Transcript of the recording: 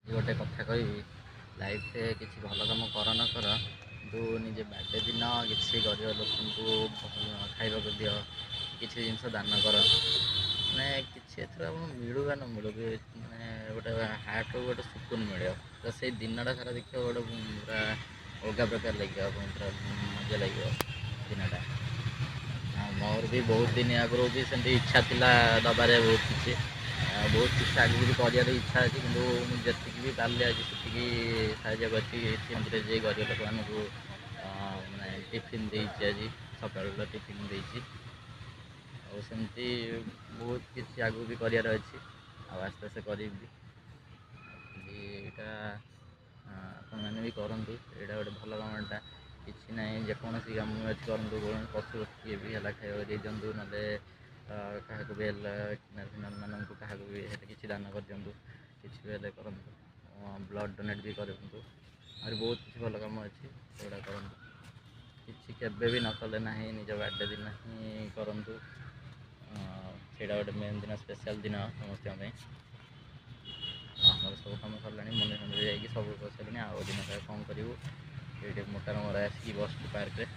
ଗୋଟେ କଥା କହିବି, ଲାଇଫରେ କିଛି ଭଲ କାମ କର ନ କର କିନ୍ତୁ ନିଜେ ବାର୍ଥଡେ ଦିନ କିଛି ଗରିବ ଲୋକଙ୍କୁ ଭଲ ଖାଇବାକୁ ଦିଅ, କିଛି ଜିନିଷ ଦାନ କର। ମାନେ କିଛି ଏଥିରୁ ଆପଣଙ୍କୁ ମିଳୁ ବା ନ ମିଳୁ ବି ମାନେ ଗୋଟେ ହାର୍ଟରୁ ଗୋଟେ ସୁକୁନ ମିଳିବ। ତ ସେଇ ଦିନଟା ସାରା ଦେଖିବ ଗୋଟେ ପୁରା ଅଲଗା ପ୍ରକାର ଲାଗିବ, ଆପଣଙ୍କୁ ପୁରା ମଜା ଲାଗିବ ଦିନଟା। ମୋର ବି ବହୁତ ଦିନ ଆଗରୁ ବି ସେମିତି ଇଚ୍ଛା ଥିଲା ଦବାରେ ବହୁତ କିଛି ଆଗକୁ ବି କରିବାର ଇଚ୍ଛା ଅଛି, କିନ୍ତୁ ମୁଁ ଯେତିକି ବି ପାରିଲି ଆଜି ସେତିକି ସାହାଯ୍ୟ କରିଛି। ସେମିତିରେ ଯେ ଗରିବ ଲୋକମାନଙ୍କୁ ମାନେ ଟିଫିନ୍ ଦେଇଛି, ଆଜି ସକାଳୁର ଟିଫିନ୍ ଦେଇଛି। ଆଉ ସେମିତି ବହୁତ କିଛି ଆଗକୁ ବି କରିବାର ଅଛି, ଆଉ ଆସ୍ତେ ଆସ୍ତେ କରିବି। ଏଇଟା ଆପଣମାନେ ବି କରନ୍ତୁ, ଏଇଟା ଗୋଟେ ଭଲ କାମଟା। କିଛି ନାହିଁ, ଯେକୌଣସି କାମ ଅଛି କରନ୍ତୁ। ପଶୁ କିଏ ବି ହେଲା ଖାଇବାକୁ ଦେଇ ଦିଅନ୍ତୁ, ନହେଲେ କାହାକୁ ବି ହେଲା ମାନଙ୍କୁ କାହାକୁ ବି ହେଲେ କିଛି ଦାନ କରିଦିଅନ୍ତୁ, କିଛି ବି ହେଲେ କରନ୍ତୁ। ବ୍ଲଡ଼୍ ଡୋନେଟ୍ ବି କରନ୍ତୁ। ଆହୁରି ବହୁତ କିଛି ଭଲ କାମ ଅଛି, ସେଗୁଡ଼ା କରନ୍ତୁ। କିଛି କେବେ ବି ନ କଲେ ନାହିଁ, ନିଜ ବାର୍ଥଡ଼େ ଦିନ ହିଁ କରନ୍ତୁ। ସେଇଟା ଗୋଟେ ମେନ୍ ଦିନ, ସ୍ପେଶାଲ୍ ଦିନ ସମସ୍ତଙ୍କ ପାଇଁ। ଆମର ସବୁ କାମ ସରିଲାଣି, ମନ୍ଦିର ଯାଇକି ସବୁ କରିସାରିଲାଣି। ଆଉ ଦିନ ସାରା କ'ଣ କରିବୁ, ଏଇଠି ମୋଟାର ମୋର ଆସିକି ବସିଛୁ ପାର୍କରେ।